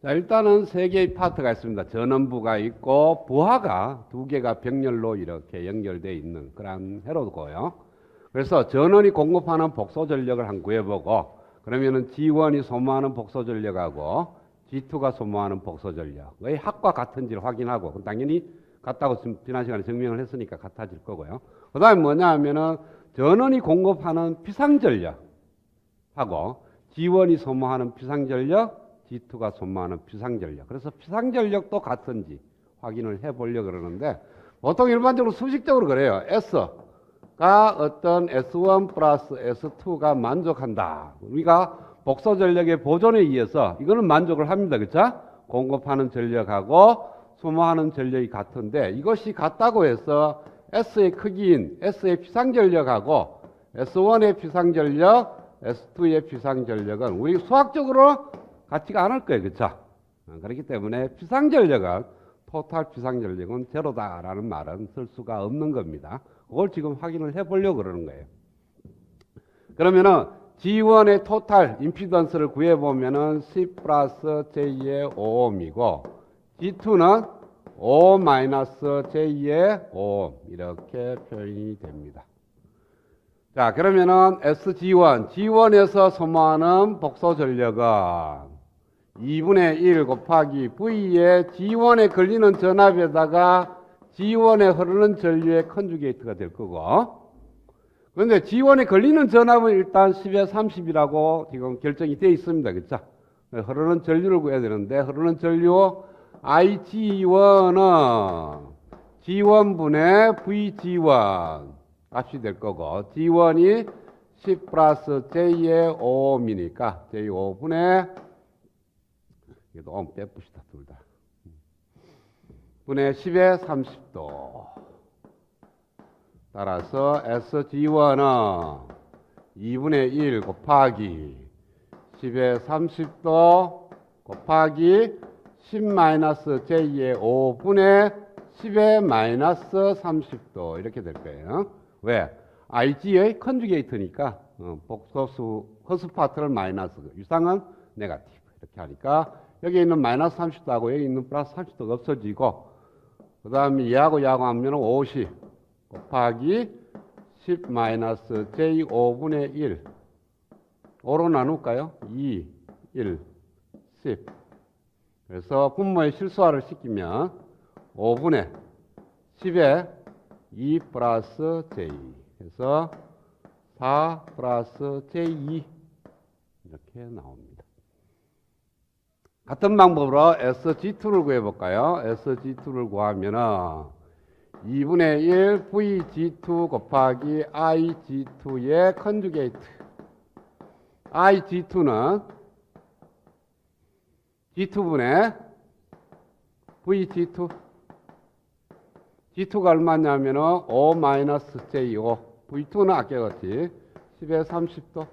자, 일단은 세 개의 파트가 있습니다. 전원부가 있고 부하가 두 개가 병렬로 이렇게 연결되어 있는 그런 회로고요. 그래서 전원이 공급하는 복소 전력을 한 구해보고, 그러면은 G1이 소모하는 복소 전력하고 G2가 소모하는 복소 전력의 합과 같은지를 확인하고, 그럼 당연히 같다고 지난 시간에 증명을 했으니까 같아질 거고요. 그 다음에 뭐냐 하면은 전원이 공급하는 피상전력하고 G1이 소모하는 피상전력, G2가 소모하는 피상전력. 그래서 피상전력도 같은지 확인을 해보려고 그러는데, 보통 일반적으로 수식적으로 그래요. S가 어떤 S1 플러스 S2가 만족한다. 우리가 복소 전력의 보존에 의해서 이거는 만족을 합니다. 그렇죠? 공급하는 전력하고 소모하는 전력이 같은데, 이것이 같다고 해서 S의 크기인 S의 피상전력하고 S1의 피상전력, S2의 피상전력은 우리 수학적으로 같지가 않을 거예요. 그렇죠? 그렇기 때문에 피상전력은, 토탈 피상전력은 제로다라는 말은 쓸 수가 없는 겁니다. 그걸 지금 확인을 해보려고 그러는 거예요. 그러면은 G1의 토탈 임피던스를 구해보면은 10 플러스 J의 5ohm이고, G2는 5 마이너스 J의 5ohm 이렇게 표현이 됩니다. 자, 그러면은 SG1, G1에서 소모하는 복소 전력은 2분의 1 곱하기 V의 G1에 걸리는 전압에다가 G1에 흐르는 전류의 컨주게이트가 될 거고, 그런데 G1에 걸리는 전압은 일단 10에 30이라고 지금 결정이 되어 있습니다. 그렇죠? 흐르는 전류를 구해야 되는데, 흐르는 전류 IG1은 G1분의 VG1 값이 될 거고, G1이 10 플러스 J의 5ohm이니까 J5분의, 이것도 오hm 빼봅시다. 둘 다. 분의 10의 30도. 따라서 SG1은 2분의 1 곱하기 10의 30도 곱하기 10 마이너스 J의 5분의 10의 마이너스 30도 이렇게 될 거예요. 왜? IG의 컨주게이트니까 복소수 허수 파트를 마이너스, 유상은 네거티브 이렇게 하니까 여기 있는 마이너스 30도하고 여기 있는 플러스 30도가 없어지고, 그 다음에 얘하고 하면 50 곱하기 10 마이너스 J 5분의 1 5로 나눌까요? 2, 1, 10. 그래서 분모의 실수화를 시키면 5분의 10에 2 플러스 J 해서 4 플러스 J2 이렇게 나옵니다. 같은 방법으로 SG2를 구해볼까요? SG2를 구하면은 2분의 1 VG2 곱하기 IG2의 컨주게이트. IG2는 G2분의 VG2. G2가 얼마냐면은 5-J5. V2는 아까 같이 10의 30도.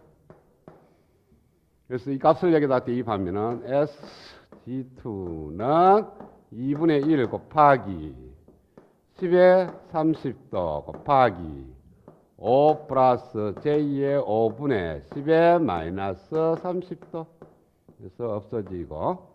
그래서 이 값을 여기다 대입하면은 SG2는 2분의 1 곱하기 10의 30도 곱하기 5 플러스 J의 5분의 10의 마이너스 30도. 그래서 없어지고,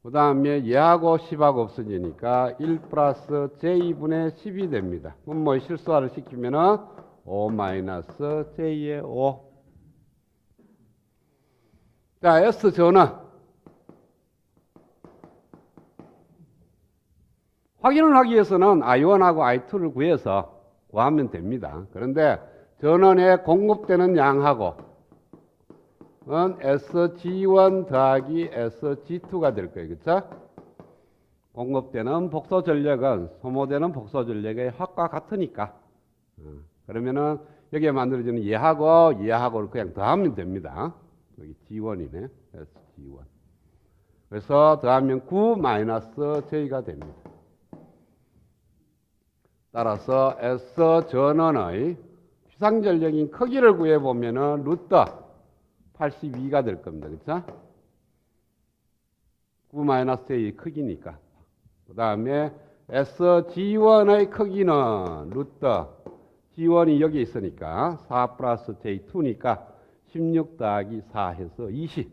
그 다음에 얘하고 10하고 없어지니까 1 플러스 J분의 10이 됩니다. 분모의 실수화를 시키면은 5 마이너스 J의 5. 자, S전은 확인을 하기 위해서는 I1하고 I2를 구해서 구하면 됩니다. 그런데 전원에 공급되는 양하고 SG1 더하기 SG2가 될 거예요. 그렇죠? 공급되는 복소 전력은 소모되는 복소 전력의 합과 같으니까. 그러면은 여기에 만들어지는 얘하고를 그냥 더하면 됩니다. 여기 G1이네. SG1. 그래서 더하면 9 마이너스 J가 됩니다. 따라서 S전원의 피상전력인 크기를 구해보면은 루트 82가 될 겁니다. 그렇죠? 9 마이너스 J의 크기니까. 그 다음에 SG1의 크기는 루트 G1이 여기 있으니까 4 플러스 J2니까 16 더하기 4 해서 20.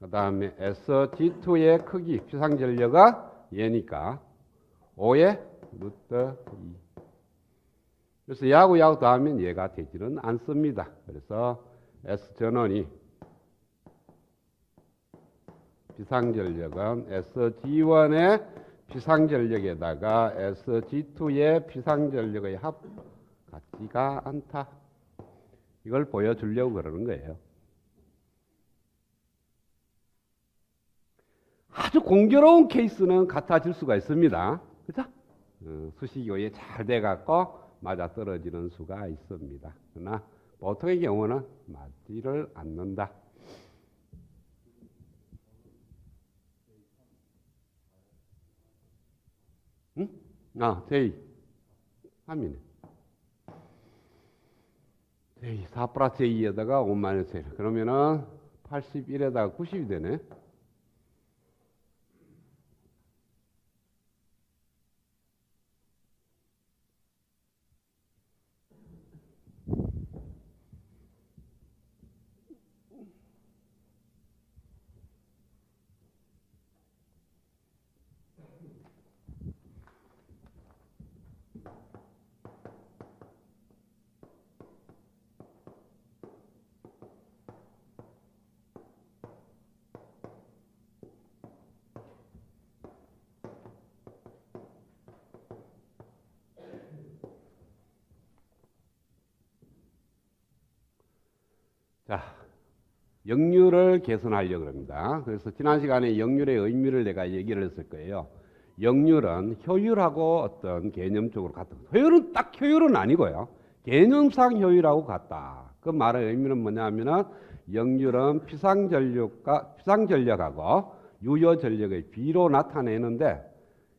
그 다음에 SG2의 크기, 피상전력은 얘니까 5의 루트 2. 그래서 야구 더하면 얘가 되지는 않습니다. 그래서 S전원이 피상전력은 SG1의 피상전력에다가 SG2의 피상전력의 합 같지가 않다. 이걸 보여주려고 그러는 거예요. 아주 공교로운 케이스는 같아질 수가 있습니다. 그죠? 수식이 잘 돼갖고 맞아떨어지는 수가 있습니다. 그러나 보통의 경우는 맞지를 않는다. 응? J 3이네. J 4 플러스 J에다가 5 마이너스 1. 그러면은 81에다가 90이 되네. 자, 역률을 개선하려고 합니다. 그래서 지난 시간에 역률의 의미를 내가 얘기를 했을 거예요. 역률은 효율하고 어떤 개념적으로 같다. 효율은 딱 효율은 아니고요. 개념상 효율하고 같다. 그 말의 의미는 뭐냐 하면은 역률은 피상전력하고 유효전력의 비로 나타내는데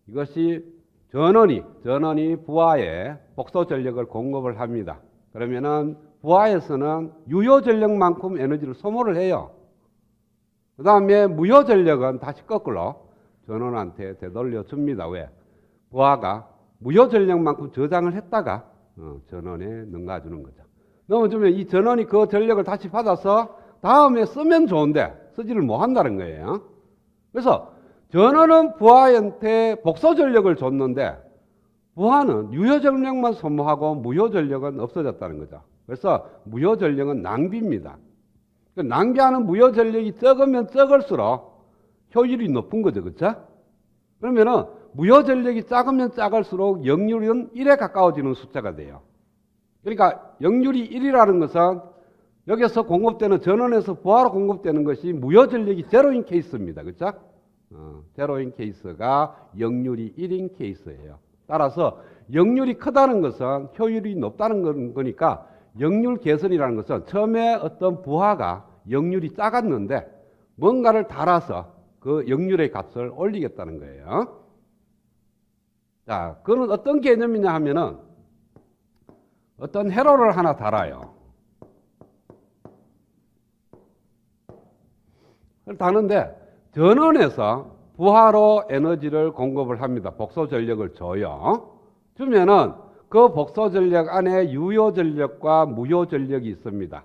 이것이 전원이 부하에 복소전력을 공급을 합니다. 그러면은 부하에서는 유효전력만큼 에너지를 소모를 해요. 그 다음에 무효전력은 다시 거꾸로 전원한테 되돌려 줍니다. 왜? 부하가 무효전력만큼 저장을 했다가 전원에 넘겨주는 거죠. 넘어주면 이 전원이 그 전력을 다시 받아서 다음에 쓰면 좋은데 쓰지를 못한다는 거예요. 그래서 전원은 부하한테 복소전력을 줬는데 부하는 유효전력만 소모하고 무효전력은 없어졌다는 거죠. 그래서 무효전력은 낭비입니다. 낭비하는 무효전력이 적으면 적을수록 효율이 높은 거죠. 그렇죠? 그러면은 무효전력이 작으면 작을수록 역률은 1에 가까워지는 숫자가 돼요. 그러니까 역률이 1이라는 것은 여기서 공급되는 전원에서 부하로 공급되는 것이 무효전력이 제로인 케이스입니다. 그렇죠? 제로인 케이스가 역률이 1인 케이스예요. 따라서 역률이 크다는 것은 효율이 높다는 거니까 역률 개선이라는 것은 처음에 어떤 부하가 역률이 작았는데 뭔가를 달아서 그 역률의 값을 올리겠다는 거예요. 자, 그건 어떤 개념이냐 하면은 어떤 회로를 하나 달아요. 그걸 다는데 전원에서 부하로 에너지를 공급을 합니다. 복소 전력을 줘요. 주면은 그 복소 전력 안에 유효 전력과 무효 전력이 있습니다.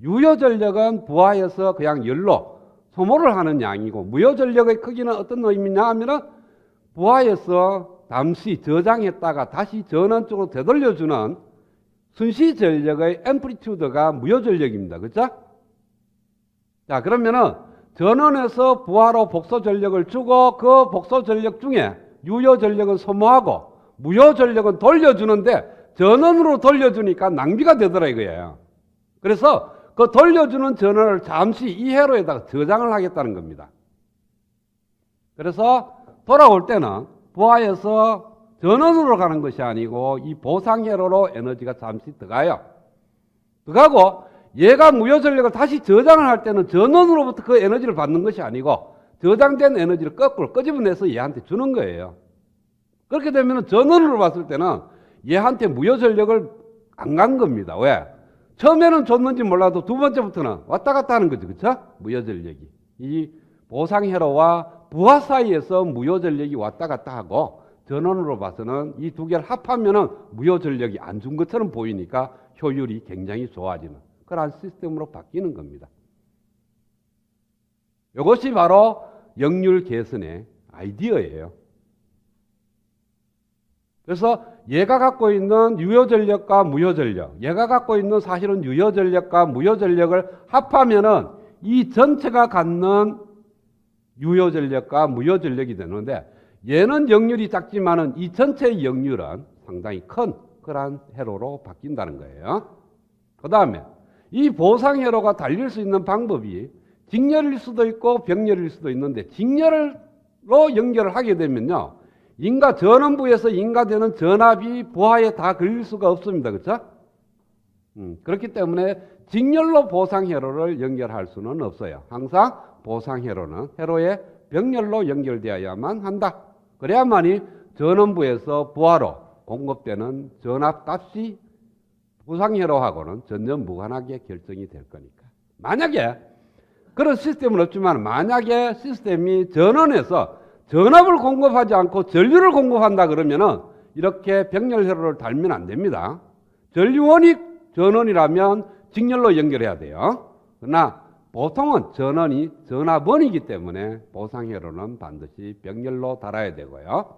유효 전력은 부하에서 그냥 열로 소모를 하는 양이고 무효 전력의 크기는 어떤 의미냐 하면은 부하에서 잠시 저장했다가 다시 전원 쪽으로 되돌려주는 순시 전력의 앰플리튜드가 무효 전력입니다. 그렇죠? 자, 그러면은 전원에서 부하로 복소 전력을 주고 그 복소 전력 중에 유효 전력은 소모하고 무효 전력은 돌려주는데 전원으로 돌려주니까 낭비가 되더라 이거예요. 그래서 그 돌려주는 전원을 잠시 이 회로에다가 저장을 하겠다는 겁니다. 그래서 돌아올 때는 부하에서 전원으로 가는 것이 아니고 이 보상 회로로 에너지가 잠시 들어가요. 들어가고 얘가 무효 전력을 다시 저장을 할 때는 전원으로부터 그 에너지를 받는 것이 아니고 저장된 에너지를 거꾸로 끄집어내서 얘한테 주는 거예요. 그렇게 되면 전원으로 봤을 때는 얘한테 무효 전력을 안 간 겁니다. 왜? 처음에는 줬는지 몰라도 두 번째부터는 왔다 갔다 하는 거죠. 그렇죠? 무효 전력이. 이 보상 회로와 부하 사이에서 무효 전력이 왔다 갔다 하고 전원으로 봐서는 이 두 개를 합하면은 무효 전력이 안 준 것처럼 보이니까 효율이 굉장히 좋아지는 그런 시스템으로 바뀌는 겁니다. 이것이 바로 역률 계산의 아이디어예요. 그래서 얘가 갖고 있는 유효전력과 무효전력, 얘가 갖고 있는 사실은 유효전력과 무효전력을 합하면은 이 전체가 갖는 유효전력과 무효전력이 되는데, 얘는 역률이 작지만은 이 전체의 역률은 상당히 큰 그러한 회로로 바뀐다는 거예요. 그 다음에 이 보상회로가 달릴 수 있는 방법이 직렬일 수도 있고 병렬일 수도 있는데, 직렬로 연결을 하게 되면요, 인가 전원부에서 인가되는 전압이 부하에 다 걸릴 수가 없습니다. 그렇죠? 그렇기 때문에 직렬로 보상회로를 연결할 수는 없어요. 항상 보상회로는 회로의 병렬로 연결되어야만 한다. 그래야만이 전원부에서 부하로 공급되는 전압값이 보상회로하고는 전혀 무관하게 결정이 될 거니까. 만약에 그런 시스템은 없지만, 만약에 시스템이 전원에서 전압을 공급하지 않고 전류를 공급한다 그러면은 이렇게 병렬회로를 달면 안 됩니다. 전류원이 전원이라면 직렬로 연결해야 돼요. 그러나 보통은 전원이 전압원이기 때문에 보상회로는 반드시 병렬로 달아야 되고요.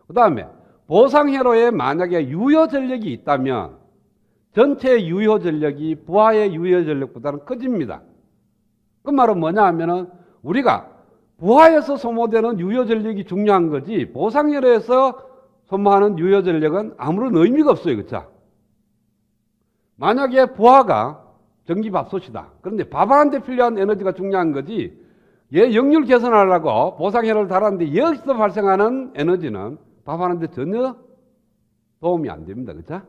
그 다음에 보상회로에 만약에 유효전력이 있다면 전체 유효전력이 부하의 유효전력보다는 커집니다. 그 말은 뭐냐 하면은, 우리가 부하에서 소모되는 유효전력이 중요한 거지 보상회로에서 소모하는 유효전력은 아무런 의미가 없어요. 그렇죠? 만약에 부하가 전기밥솥이다. 그런데 밥 하는데 필요한 에너지가 중요한 거지, 얘 역률 개선하려고 보상회로를 달았는데 여기서 발생하는 에너지는 밥 하는데 전혀 도움이 안 됩니다. 그렇죠?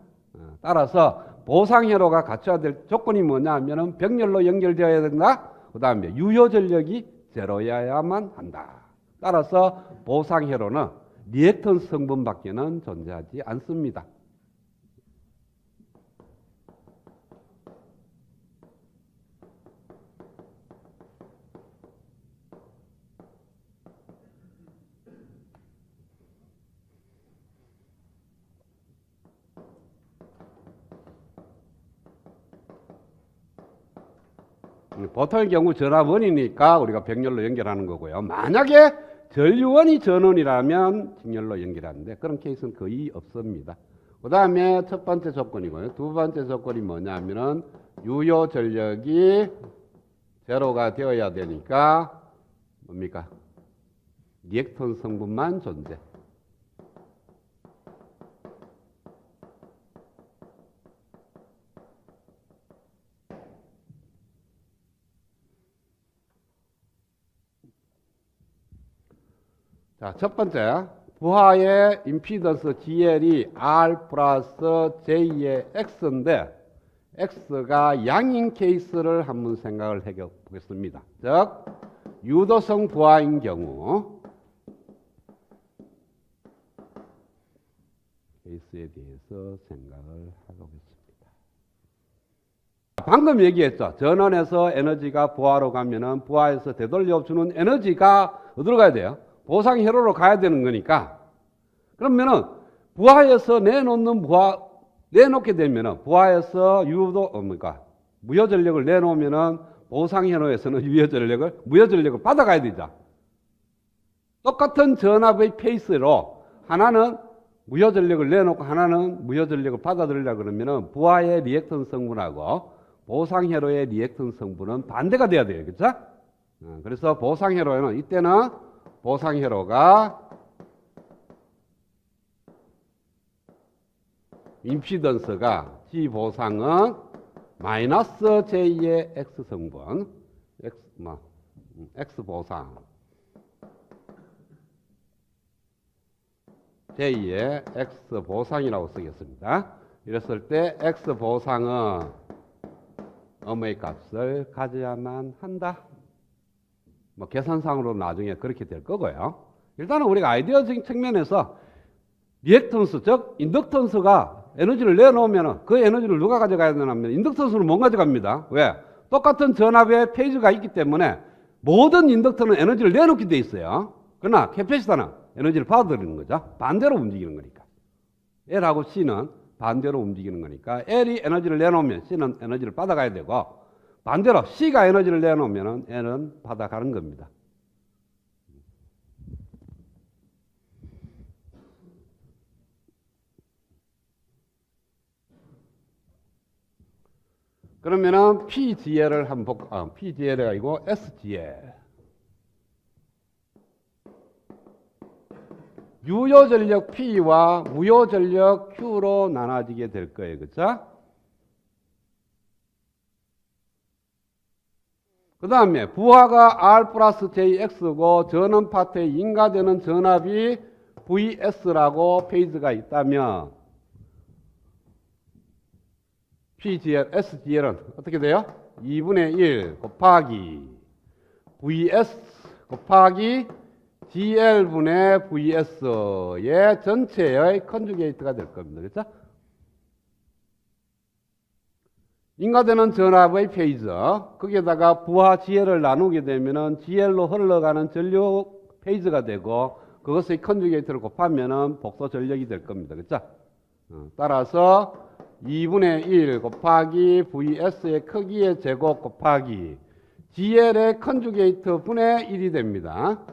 따라서 보상회로가 갖춰야 될 조건이 뭐냐 하면은 병렬로 연결되어야 된다. 그 다음에 유효전력이 제로여야만 한다. 따라서 보상회로는 리액턴스 성분밖에는 존재하지 않습니다. 보통의 경우 전압원이니까 우리가 병렬로 연결하는 거고요. 만약에 전류원이 전원이라면 직렬로 연결하는데 그런 케이스는 거의 없습니다. 그 다음에 첫 번째 조건이고요. 두 번째 조건이 뭐냐면은 유효 전력이 제로가 되어야 되니까 뭡니까? 리액턴 성분만 존재. 자, 첫 번째, 부하의 임피던스 GL이 R 플러스 J의 X인데 X가 양인 케이스를 한번 생각을 해 보겠습니다. 즉, 유도성 부하인 경우 케이스에 대해서 생각을 해보겠습니다. 방금 얘기했죠. 전원에서 에너지가 부하로 가면은 부하에서 되돌려 주는 에너지가 어디로 가야 돼요? 보상회로로 가야 되는 거니까. 그러면은 부하에서 내놓게 되면은 부하에서 무효전력을 내놓으면은 보상회로에서는 무효전력을 받아가야 되죠. 똑같은 전압의 페이스로 하나는 무효전력을 내놓고 하나는 무효전력을 받아들이려고 그러면은 부하의 리액턴 성분하고 보상회로의 리액턴 성분은 반대가 돼야 돼요. 그렇죠? 그래서 보상회로에는 이때는 보상회로가 임피던스가 G 보상은 마이너스 J의 X 성분, X 보상, J의 X 보상이라고 쓰겠습니다. 이랬을 때 X 보상은 음의 값을 가져야만 한다. 계산상으로 나중에 그렇게 될 거고요. 일단은 우리가 아이디어적인 측면에서 리액턴스, 즉 인덕턴스가 에너지를 내놓으면 그 에너지를 누가 가져가야 되냐면 인덕턴스는 못 가져갑니다. 왜? 똑같은 전압의 페이지가 있기 때문에 모든 인덕터는 에너지를 내놓게 돼 있어요. 그러나 캐패시터는 에너지를 받아들이는 거죠. 반대로 움직이는 거니까. L하고 C는 반대로 움직이는 거니까 L이 에너지를 내놓으면 C는 에너지를 받아가야 되고, 반대로 C가 에너지를 내놓으면 N은 받아가는 겁니다. 그러면은 PGL을 한번 볼까? PGL이 아니고 SGL. 유효 전력 P와 무효 전력 Q로 나눠지게 될 거예요. 그렇죠? 그 다음에 부하가 R 플러스 JX고 전원 파트에 인가되는 전압이 VS라고 페이지가 있다면 PGL, SGL은 어떻게 돼요? 2분의 1 곱하기 VS 곱하기 GL분의 VS의 전체의 컨주게이트가 될 겁니다. 그렇죠? 인가되는 전압의 페이지, 거기에다가 부하 GL을 나누게 되면은 GL로 흘러가는 전력 페이지가 되고 그것의 컨주게이트를 곱하면은 복소 전력이 될 겁니다. 그렇죠? 따라서 2분의 1 곱하기 VS의 크기의 제곱 곱하기 GL의 컨주게이트 분의 1이 됩니다.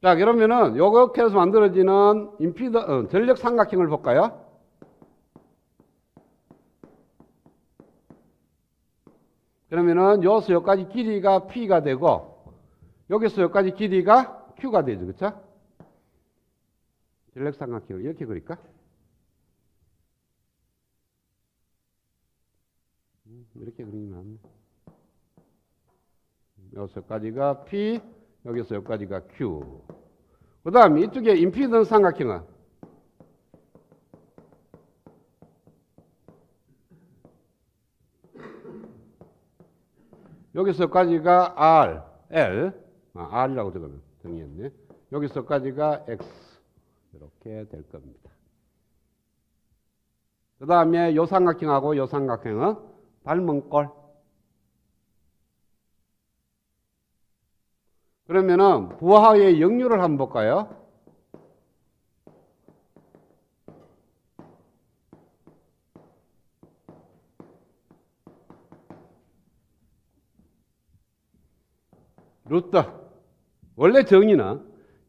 자, 그러면은 이렇게 해서 만들어지는 전력 삼각형을 볼까요? 그러면은 여기서 여기까지 길이가 P가 되고 여기서 여기까지 길이가 Q가 되죠. 그렇죠? 전력 삼각형을 이렇게 그릴까? 이렇게 그리면 안 돼. 여기서 여기까지가 P, 여기서 여기까지가 Q. 그 다음에 이쪽에 임피던스 삼각형은 여기서 여기까지가 R, L, R이라고 정의했네. 여기서 여기까지가 X. 이렇게 될 겁니다. 그 다음에 요 삼각형하고 요 삼각형은 닮은 꼴. 그러면은 부하의 역률을 한번 볼까요? 루트. 원래 정의는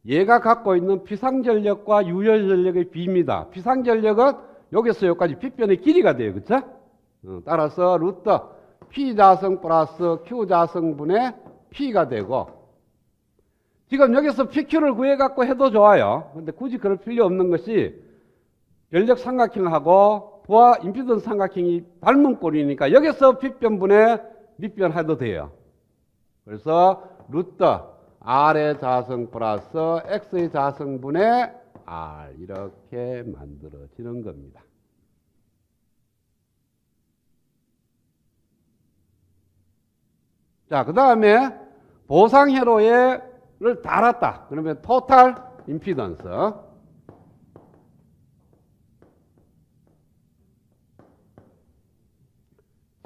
얘가 갖고 있는 피상전력과 유효전력의 비입니다. 피상전력은 여기서 여기까지 P변의 길이가 돼요. 그렇죠? 따라서 루트 P자승 플러스 Q자승분의 P가 되고 지금 여기서 PQ를 구해갖고 해도 좋아요. 근데 굳이 그럴 필요 없는 것이 전력 삼각형하고 부하 임피던스 삼각형이 닮은 꼴이니까 여기서 P변분의 밑변 해도 돼요. 그래서 루트 R의 자승 플러스 X의 자승분의 R 이렇게 만들어지는 겁니다. 자, 그 다음에 보상 회로를 달았다. 그러면 토탈 임피던스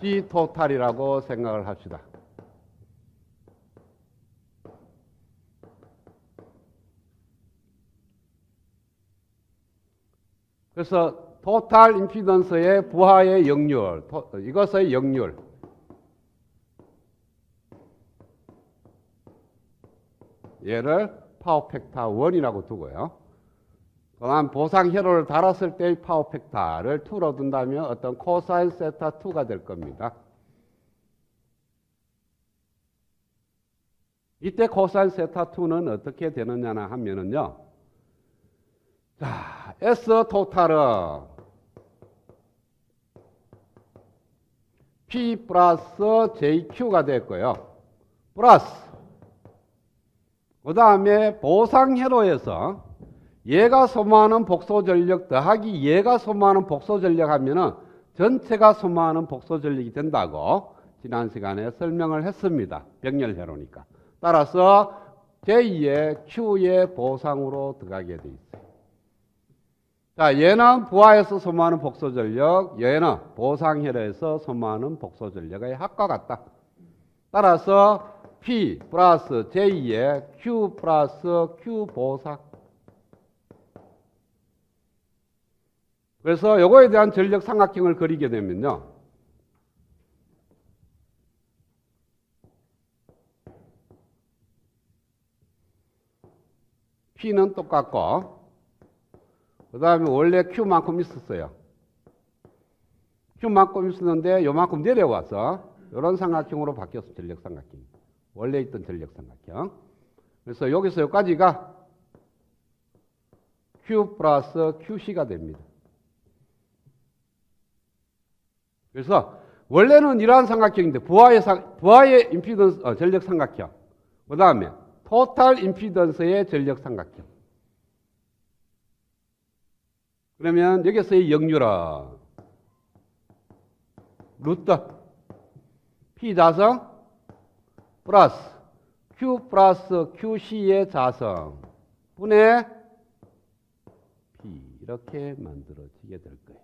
G 토탈이라고 생각을 합시다. 그래서 토탈 임피던스의 부하의 역률, 이것의 역률. 얘를 파워 팩터 1이라고 두고요. 그다음 보상 회로를 달았을 때의 파워 팩터를 2로 둔다면 어떤 코사인 세타 2가 될 겁니다. 이때 코사인 세타 2는 어떻게 되느냐 하면은요. 자, S 토탈은 P 플러스 JQ가 됐고요. 플러스 그 다음에 보상 회로에서 얘가 소모하는 복소 전력 더하기 얘가 소모하는 복소 전력 하면은 전체가 소모하는 복소 전력이 된다고 지난 시간에 설명을 했습니다. 병렬 회로니까. 따라서 J의 Q의 보상으로 들어가게 돼 있어요. 자, 얘는 부하에서 소모하는 복소 전력, 얘는 보상 회로에서 소모하는 복소 전력의 합과 같다. 따라서 P 플러스 J의 Q 플러스 Q 보상. 그래서 요거에 대한 전력 삼각형을 그리게 되면요. P는 똑같고, 그 다음에 원래 Q만큼 있었어요. Q만큼 있었는데 요만큼 내려와서 이런 삼각형으로 바뀌었어. 전력 삼각형. 원래 있던 전력 삼각형. 그래서 여기서 여기까지가 Q 플러스 QC가 됩니다. 그래서 원래는 이러한 삼각형인데 부하의 임피던스 전력 삼각형. 그 다음에 토탈 임피던스의 전력 삼각형. 그러면 여기서의 역률은 루트 P 자성 플러스 Q 플러스 QC의 자성 분의 P 이렇게 만들어지게 될 거예요.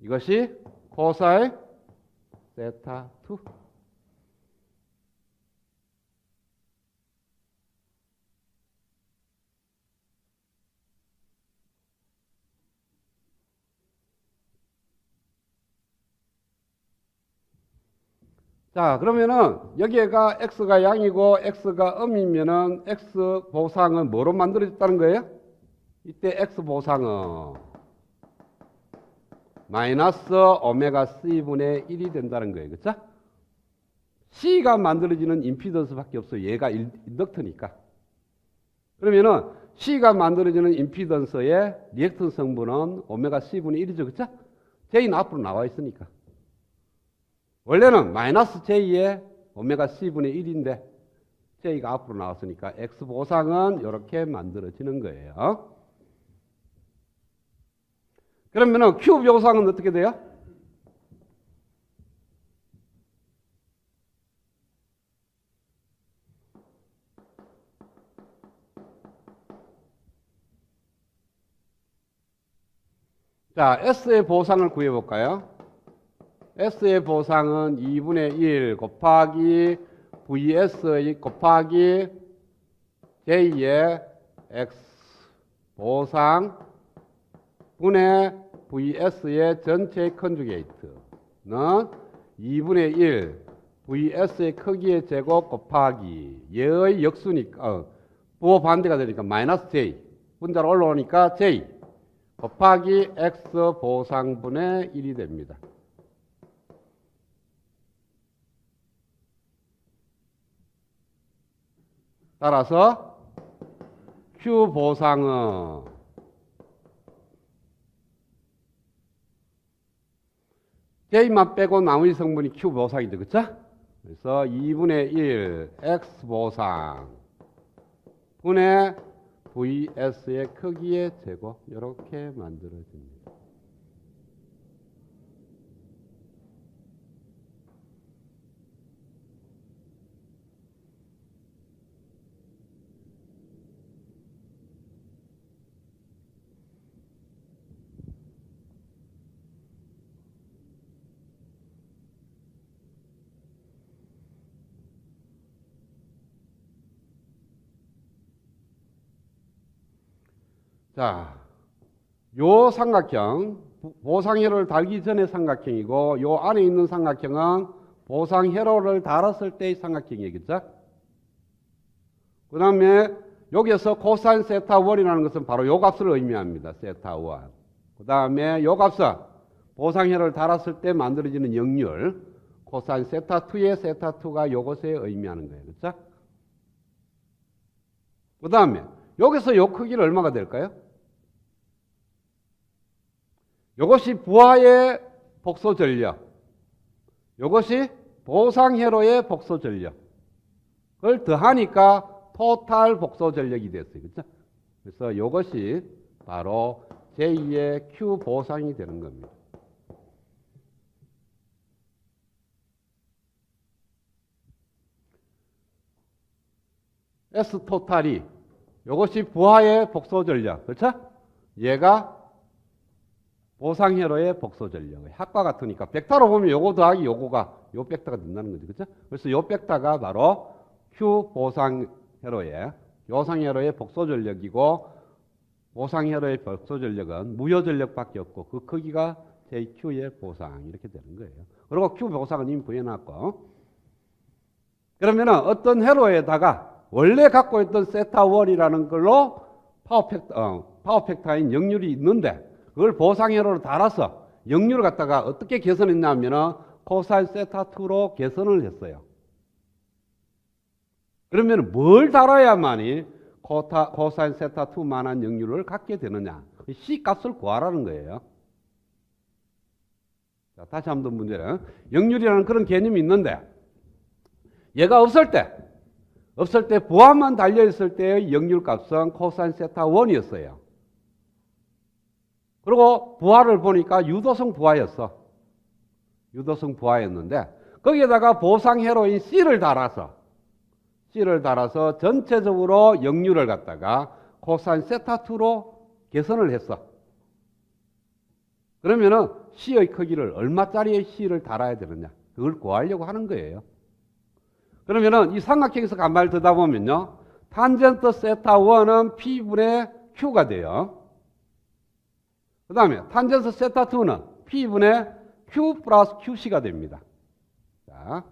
이것이 코사인 세타 2. 자, 그러면은 여기가 x가 양이고 x가 음이면은 x 보상은 뭐로 만들어졌다는 거예요? 이때 x 보상은 마이너스 오메가 c분의 1이 된다는 거예요. 그렇죠? C가 만들어지는 임피던스밖에 없어요. 얘가 인덕터니까. 그러면은 C가 만들어지는 임피던스의 리액턴 성분은 오메가 c분의 1이죠. 그렇죠? J는 앞으로 나와 있으니까. 원래는 마이너스 J의 오메가 C분의 1인데 J가 앞으로 나왔으니까 X 보상은 이렇게 만들어지는 거예요. 그러면은 Q 보상은 어떻게 돼요? 자, S의 보상을 구해볼까요? S의 보상은 2분의 1 곱하기 VS 곱하기 J의 X 보상 분의 VS의 전체 컨주게이트는 2분의 1 VS의 크기의 제곱 곱하기 얘의 역수니까 부호 반대가 되니까 마이너스 J 분자로 올라오니까 J 곱하기 X 보상분의 1이 됩니다. 따라서 Q 보상은 J만 빼고 나머지 성분이 Q 보상이죠. 그쵸? 그래서 2분의 1 X 보상 분의 VS의 크기의 제곱 이렇게 만들어집니다. 자, 요 삼각형, 보상회로를 달기 전의 삼각형이고, 요 안에 있는 삼각형은 보상회로를 달았을 때의 삼각형이겠죠? 그 다음에 여기에서 코사인 세타 1이라는 것은 바로 요 값을 의미합니다. 세타 1. 그 다음에 요 값은 보상회로를 달았을 때 만들어지는 역률, 코사인 세타 2의 세타 2가 요것에 의미하는 거예요. 그렇죠? 그 다음에 여기서 요 크기는 얼마가 될까요? 이것이 부하의 복소 전력, 이것이 보상회로의 복소 전력을 더하니까 토탈 복소 전력이 됐어요. 그렇죠? 그래서 이것이 바로 제2의 Q 보상이 되는 겁니다. S 토탈이 이것이 부하의 복소 전력, 그렇죠? 얘가 보상회로의 복소 전력. 합과 같으니까 벡터로 보면 요거 더하기 요거가 요 벡터가 된다는 거죠. 그렇죠? 그래서 요 벡터가 바로 Q 보상회로의 요상회로의 복소 전력이고 보상회로의 벌소 전력은 무효 전력밖에 없고 그 크기가 JQ의 보상 이렇게 되는 거예요. 그리고 Q 보상은 이미 구해놨고 그러면은 어떤 회로에다가 원래 갖고 있던 세타1이라는 걸로 파워팩터인 역률이 있는데 그걸 보상회로로 달아서 역률을 갖다가 어떻게 개선했냐면은 코사인 세타2로 개선을 했어요. 그러면 뭘 달아야만이 코사인 세타2만한 역률을 갖게 되느냐. C 값을 구하라는 거예요. 자, 다시 한번 문제는 역률이라는 그런 개념이 있는데 얘가 없을 때 부하만 달려있을 때의 역률 값은 코사인 세타1이었어요. 그리고 부하를 보니까 유도성 부하였어. 유도성 부하였는데 거기에다가 보상회로인 C를 달아서 전체적으로 역률을 갖다가 코사인 세타2로 개선을 했어. 그러면은 C의 크기를 얼마짜리의 C를 달아야 되느냐. 그걸 구하려고 하는 거예요. 그러면은 이 삼각형에서 간만을 듣다 보면요. 탄젠트 세타1은 P분의 Q가 돼요. 그 다음에 탄젠트 세타2는 P분의 Q 플러스 QC가 됩니다. 자,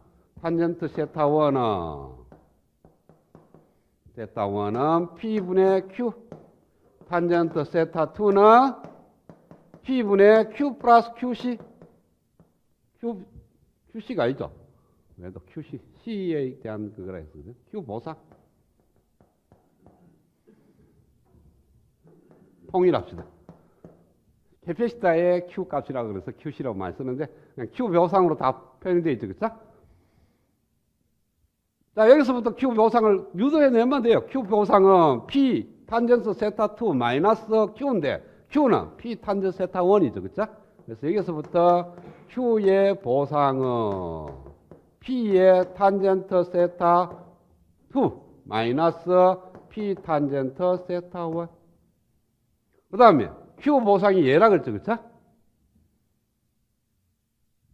탄젠트 세타1은 P분의 Q, 탄젠트 세타2는 P분의 Q 플러스 QC, QC가 아니죠. 왜또 QC, C에 대한 그거라 했거든요. Q 보상. 통일합시다. 캐패시터의 Q 값이라고 그래서 QC라고 많이 쓰는데 그냥 Q 보상으로 다 표현이 되어 있죠. 그렇죠? 자, 여기서부터 Q 보상을 유도해내면 돼요. Q 보상은 P 탄젠스 세타2 마이너스 Q인데 Q는 P 탄젠스 세타1이죠. 그렇죠? 그래서 여기서부터 Q의 보상은 P의 탄젠트 세타2 마이너스 P 탄젠트 세타1. 그 다음에 Q 보상이 얘라 그랬죠. 그렇죠?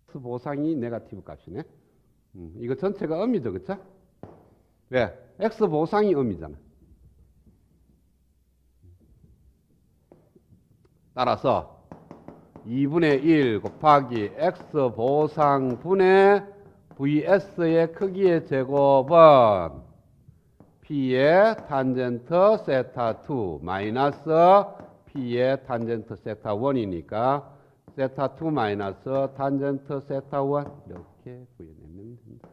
X 보상이 네거티브 값이네. 이거 전체가 음이죠. 그렇죠? 왜? X 보상이 음이잖아. 따라서 2분의 1 곱하기 X 보상 분의 VS의 크기의 제곱은 P의 탄젠트 세타2 마이너스 P의 탄젠트 세타1이니까 세타2 마이너스 탄젠트 세타1 이렇게 구해내면 됩니다.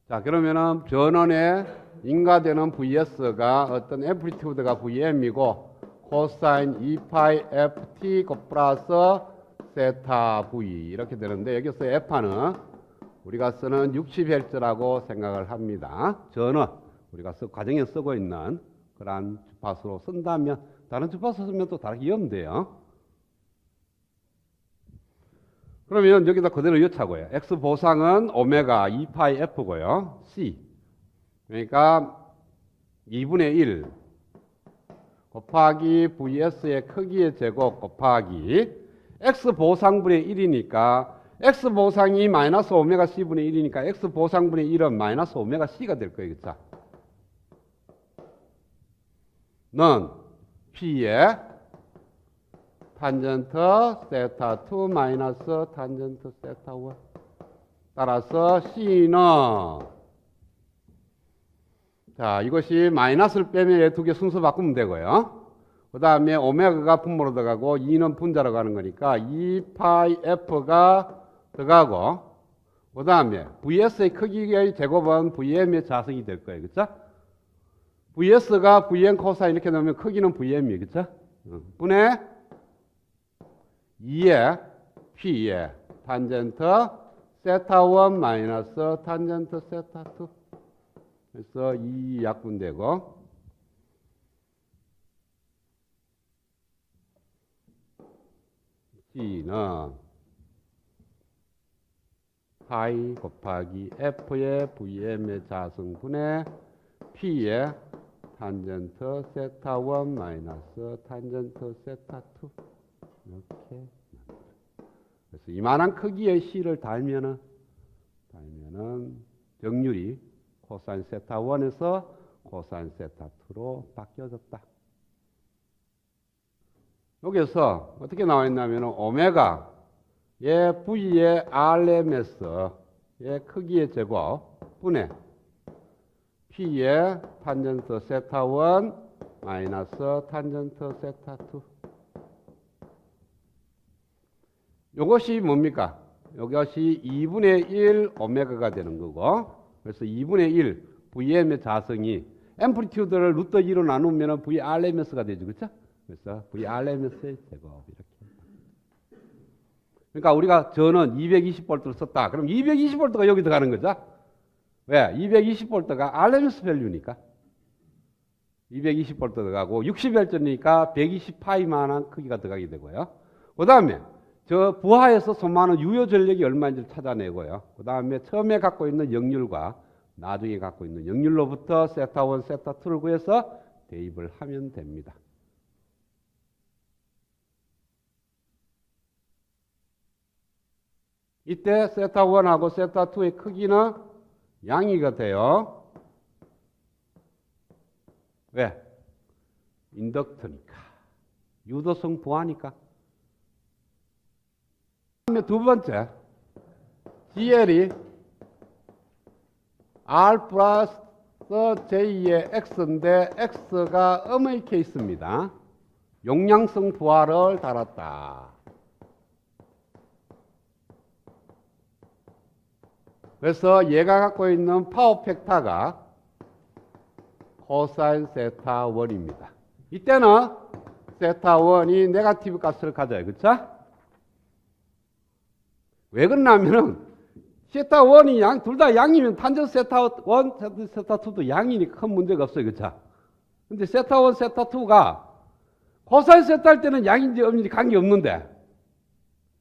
자, 그러면은 전원에 인가되는 VS가 어떤 앰플리튜드가 VM이고 코사인 2파이 FT 플러스 세타 V 이렇게 되는데 여기서 F는 우리가 쓰는 60Hz라고 생각을 합니다. 전원 우리가 과정에 쓰고 있는 그러한 주파수로 쓴다면 다른 주파수 쓰면 또 다르게 이해하면 그러면 여기다 그대로 여차고요. X 보상은 오메가 2파이 F고요. C 그러니까 2분의 1 곱하기 VS의 크기의 제곱 곱하기 X 보상분의 1이니까 X 보상이 마이너스 오메가 C분의 1이니까 X 보상분의 1은 마이너스 오메가 C가 될 거예요. 그렇죠? 는 P의 탄젠트 세타2 마이너스 탄젠트 세타1 따라서 C는 자 이것이 마이너스를 빼면 두 개 순서 바꾸면 되고요. 그 다음에 오메가가 분모로 들어가고 2는 분자로 가는 거니까 2파이 F가 들어가고 그 다음에 VS의 크기의 제곱은 VM의 자성이 될 거예요. 그렇죠? VS가 VM 코사인 이렇게 넣으면 크기는 VM이에요. 그렇죠? 분의 2의 P의 탄젠트 세타1 마이너스 탄젠트 세타2 그래서 2 약분되고 C는 파이 곱하기 F의 VM의 자성분의 P의 탄젠트 세타1 마이너스 탄젠트 세타2 이렇게 그래서 이만한 크기의 C를 달면은 역률이 코사인 세타 1에서 코사인 세타 2로 바뀌어졌다. 여기서 어떻게 나와 있냐면 오메가 V의 RMS의 크기의 제곱 분의 P의 탄젠트 세타 1 마이너스 탄젠트 세타 2. 이것이 뭡니까? 이것이 2분의 1 오메가가 되는 거고, 그래서 2분의 1 VM의 자성이 앰플리튜드를 루트 2로 나누면 VRMS가 되죠. 그렇죠? 그래서 VRMS의 제곱 이렇게. 그러니까 우리가 저는 220V를 썼다. 그럼 220V가 여기 들어가는 거죠. 왜? 220V가 RMS 밸류니까. 220V 들어가고 60H니까 120파이만한 크기가 들어가게 되고요. 그 다음에 저 부하에서 소모하는 유효 전력이 얼마인지를 찾아내고요. 그 다음에 처음에 갖고 있는 역률과 나중에 갖고 있는 역률로부터 세타 1, 세타 2를 구해서 대입을 하면 됩니다. 이때 세타 1하고 세타 2의 크기는 양이가 돼요. 왜? 인덕터니까. 유도성 부하니까. 두 번째, GL이 R 플러스 J의 X인데 X가 음의 케이스입니다. 용량성 부하를 달았다. 그래서 얘가 갖고 있는 파워 팩터가 코사인 세타 1입니다. 이때는 세타 1이 네거티브 값을 가져요. 그렇죠? 왜 그러냐면은 세타 1이 둘 다 양이면 탄젠트 세타 1, 세타 2도 양이니까 큰 문제가 없어요. 그렇죠? 근데 세타 1, 세타 2가 코사인 세타 할 때는 양인지 음인지 관계 없는데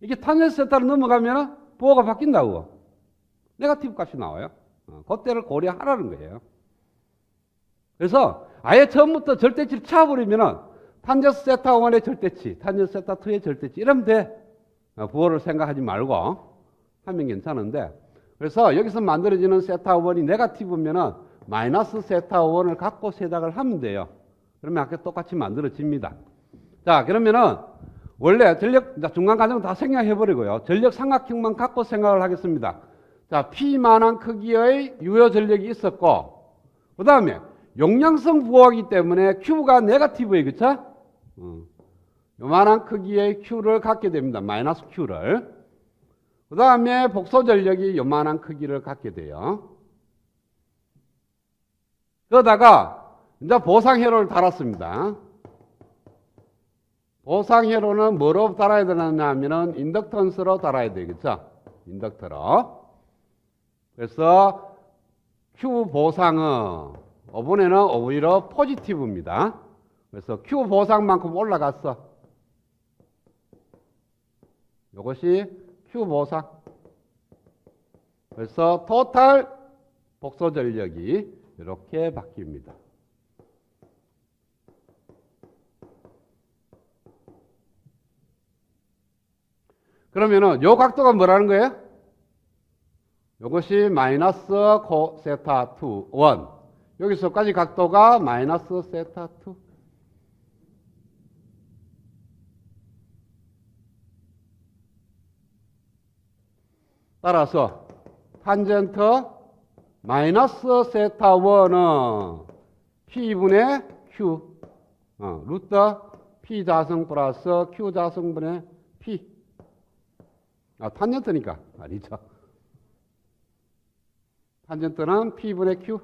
이게 탄젠트 세타로 넘어가면은 부호가 바뀐다고. 네거티브 값이 나와요. 그때를 고려하라는 거예요. 그래서 아예 처음부터 절대치를 쳐버리면은 탄젠트 세타 1의 절대치, 탄젠트 세타 2의 절대치 이러면 돼. 부호를 생각하지 말고 하면 괜찮은데, 그래서 여기서 만들어지는 세타 1이 네거티브면은 마이너스 세타 1을 갖고 세작을 하면 돼요. 그러면 아까 똑같이 만들어집니다. 자, 그러면은 원래 전력 중간 과정은 다 생략해버리고요. 전력 삼각형만 갖고 생각을 하겠습니다. 자, P만한 크기의 유효 전력이 있었고, 그 다음에 용량성 부호이기 때문에 Q가 네거티브예요. 그쵸? 요만한 크기의 Q를 갖게 됩니다. 마이너스 Q를. 그 다음에 복소 전력이 요만한 크기를 갖게 돼요. 그러다가 이제 보상회로를 달았습니다. 보상회로는 뭐로 달아야 되느냐 하면은 인덕턴스로 달아야 되겠죠. 인덕터로. 그래서 Q 보상은 이번에는 오히려 포지티브입니다. 그래서 Q 보상만큼 올라갔어. 이것이 Q 보상. 그래서 토탈 복소 전력이 이렇게 바뀝니다. 그러면은 요 각도가 뭐라는 거예요? 이것이 마이너스 세타 2, 1. 여기서까지 각도가 마이너스 세타 2. 따라서 탄젠트 마이너스 세타 1은 P분의 Q, 루트 P 자승 플러스 Q 자승분의 P. 탄젠트니까 아니죠. 탄젠트는 P분의 Q.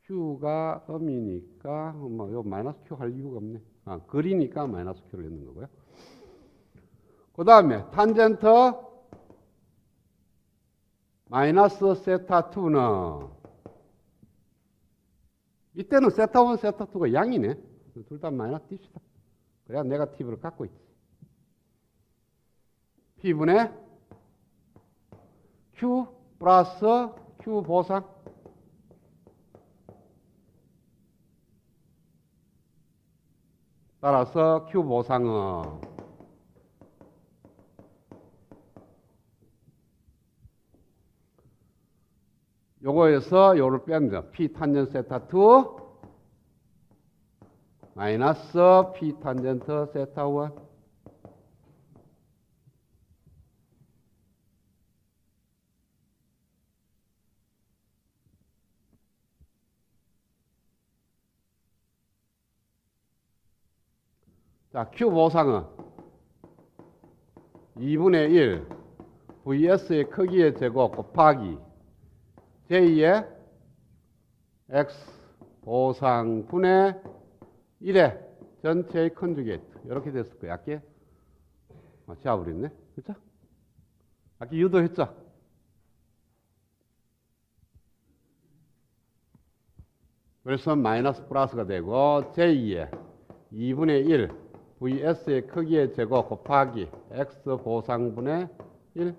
Q가 음이니까 요 마이너스 Q 할 이유가 없네. 글이니까 마이너스 Q를 했는 거고요. 그 다음에 탄젠트 마이너스 세타 2는 이때는 세타 1, 세타 2가 양이네. 둘 다 마이너스 띱시다. 그래야 네거티브를 갖고 있지. P분의 Q 플러스 Q 보상. 따라서 Q 보상은 요거에서 요를 빼면 돼. P 탄젠트 세타 2 마이너스 P 탄젠트 세타 1. 자, Q 보상은 2분의 1 VS의 크기의 제곱 곱하기 J의 X 보상분의 1의 전체의 컨주게이트. 이렇게 됐을 거야. 아까 지워버렸네. 그렇죠? 아까 유도했죠? 그래서 마이너스 플러스가 되고 J의 2분의 1 VS의 크기의 제곱 곱하기 X 보상분의 1.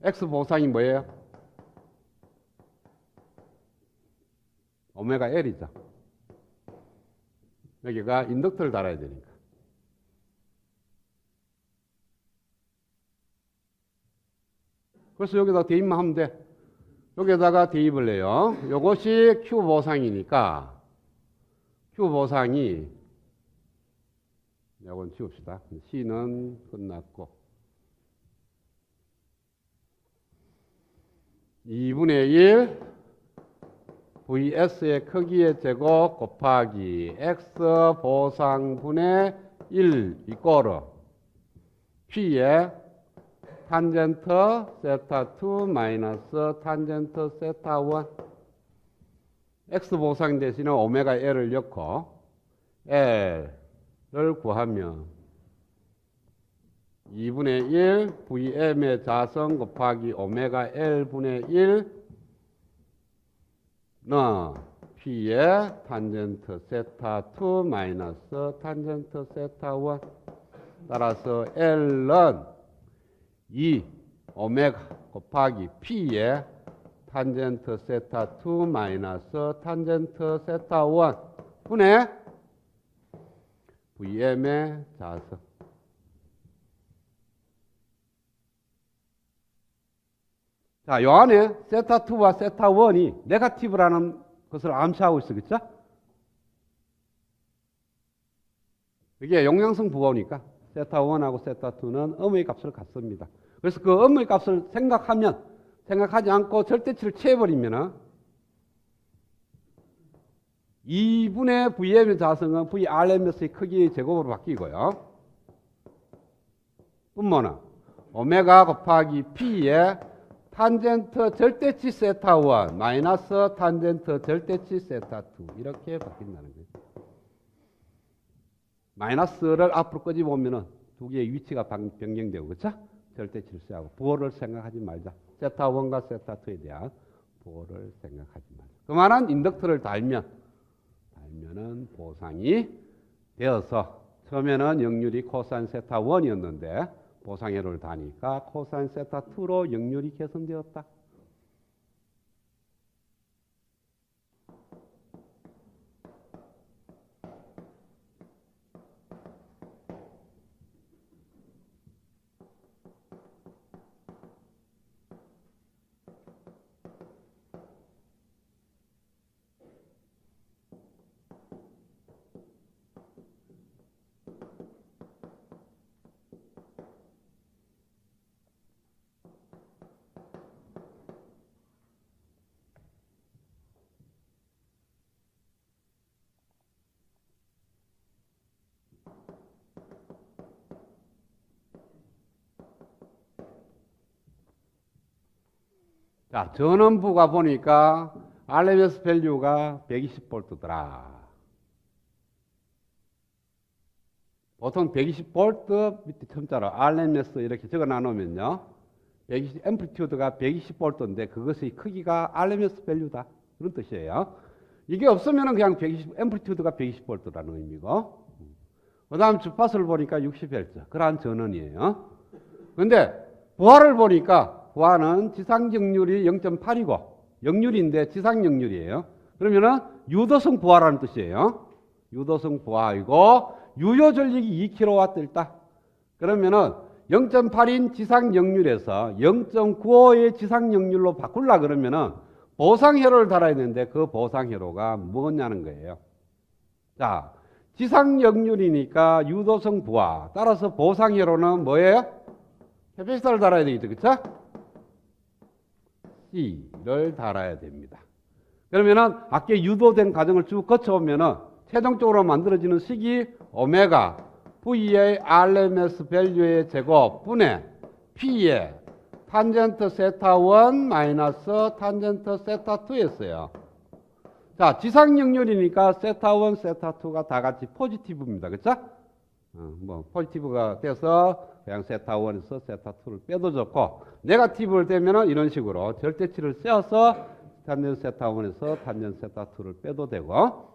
X 보상이 뭐예요? 오메가 L이죠. 여기가 인덕터를 달아야 되니까. 그래서 여기다 대입만 하면 돼. 여기다가 대입을 해요. 요것이 Q 보상이니까 Q 보상이 이건 지웁시다. C는 끝났고 2분의 1 VS의 크기의 제곱 곱하기 X 보상분의 1 이꼬르 P의 탄젠트 세타 2 마이너스 탄젠트 세타 1. X 보상 대신에 오메가 L을 넣고 L을 구하면 2분의 1 Vm의 자성 곱하기 오메가 L분의 1 P의 탄젠트 세타 2 마이너스 탄젠트 세타 1. 따라서 L은 2 오메가 곱하기 P의 탄젠트 세타 2 마이너스 탄젠트 세타 1 분의 Vm의 자성. 자, 요 안에 세타 2와 세타 1이 네거티브라는 것을 암시하고 있어. 그쵸? 이게 용량성 부호니까 세타 1하고 세타 2는 음의 값을 갖습니다. 그래서 그 음의 값을 생각하지 않고 절대치를 취해버리면은 2분의 Vm의 자성은 Vrms의 크기의 제곱으로 바뀌고요. 뿐만 오메가 곱하기 P의 탄젠트 절대치 세타 1 마이너스 탄젠트 절대치 세타 2 이렇게 바뀐다는 거예요. 마이너스를 앞으로 끄집어오면은 두 개의 위치가 변경되고, 그렇죠? 절대치를 쓰고 부호를 생각하지 말자. 세타 1과 세타 2에 대한 부호를 생각하지 말자. 그만한 인덕터를 달면은 보상이 되어서 처음에는 역률이 코사인 세타 1이었는데 보상회로를 다니까 코사인 세타 2로 역률이 개선되었다. 자, 전원부가 보니까 RMS 밸류가 120V더라. 보통 120V 밑에 첨자로 RMS 이렇게 적어 나누면요. 120, 앰플리튜드가 120V인데 그것의 크기가 RMS 밸류다. 그런 뜻이에요. 이게 없으면 그냥 120, 앰플리튜드가 120V라는 의미고. 그 다음 주파수를 보니까 60Hz. 그러한 전원이에요. 근데 부하를 보니까 부하는 지상 역률이 0.8이고 역률인데 지상 역률이에요. 그러면은 유도성 부하라는 뜻이에요. 유도성 부하이고 유효 전력이 2kW일 다. 그러면은 0.8인 지상역률에서 0.95의 지상역률로 바꾸려 그러면은 보상회로를 달아야 되는데 그 보상회로가 뭐냐는 거예요. 자, 지상역률이니까 유도성 부하. 따라서 보상회로는 뭐예요? 캐패시터를 달아야 되겠죠. 그쵸? C를 달아야 됩니다. 그러면은 아까 유도된 과정을 쭉 거쳐오면은 최종적으로 만들어지는 식이 오메가 V의 RMS 밸류의 제곱 분의 P의 탄젠트 세타 1 마이너스 탄젠트 세타 2였어요. 자, 지상역률이니까 세타 1, 세타 2가 다 같이 포지티브입니다. 그쵸? 포지티브가 돼서 그냥 세타 1에서 세타 2를 빼도 좋고, 네거티브를 되면은 이런 식으로 절대치를 씌워서 탄젠트 세타 1에서 탄젠트 세타 2를 빼도 되고,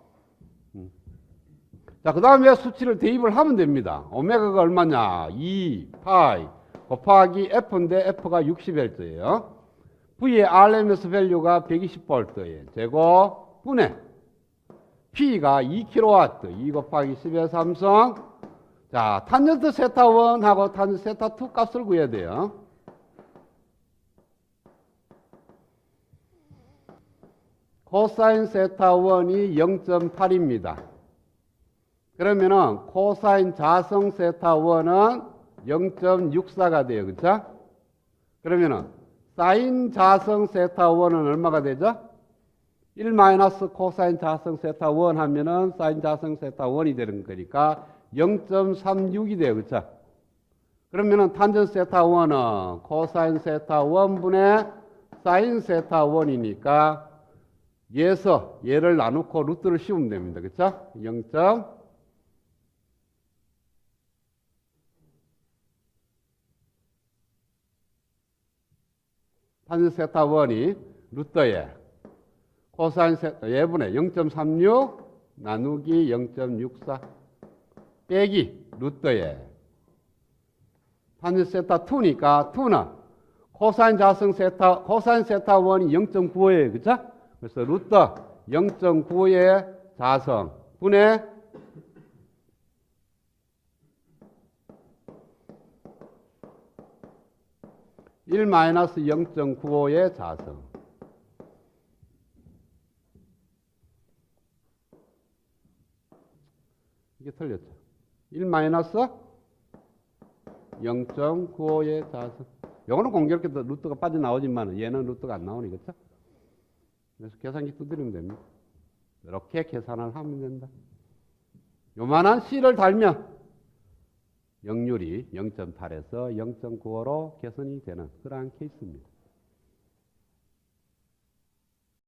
자, 그 다음에 수치를 대입을 하면 됩니다. 오메가가 얼마냐? 2 파이 곱하기 F인데 F가 60Hz예요. V의 RMS 밸류가 120V예요. 제곱 분의 P가 2kW, 2 곱하기 10의 3성. 자, 탄젠트 세타 1하고 탄젠트 세타 2 값을 구해야 돼요. 코사인 세타 1이 0.8입니다. 그러면은 코사인 자성 세타 1은 0.64가 돼요. 그쵸? 그러면은 사인 자성 세타 1은 얼마가 되죠? 1 마이너스 코사인 자성 세타 1 하면은 사인 자성 세타 1이 되는 거니까 0.36이 돼요. 그쵸? 그러면은 탄젠트 세타 1은 코사인 세타 1분의 사인 세타 1이니까 얘를 나누고 루트를 씌우면 됩니다. 그쵸? 0. 탄젠트 세타 1이 루트에 코사인 세타 예분의 0.36 나누기 0.64 빼기 루트에 탄젠트 세타 2니까 2는 코사인 자성 세타 코사인 세타 1이 0.95예요. 그쵸? 그래서 루트 0.9의 자성 분의 (1 마이너스 0.95의 자성). 이게 틀렸죠. 1 마이너스 0.95의 자성. 요거는 공교롭게 루트가 빠져나오지만 얘는 루트가 안 나오니, 그렇죠? 그래서 계산기 두드리면 됩니다. 이렇게 계산을 하면 된다. 요만한 C를 달면 역률이 0.8에서 0.95로 개선이 되는 그러한 케이스입니다.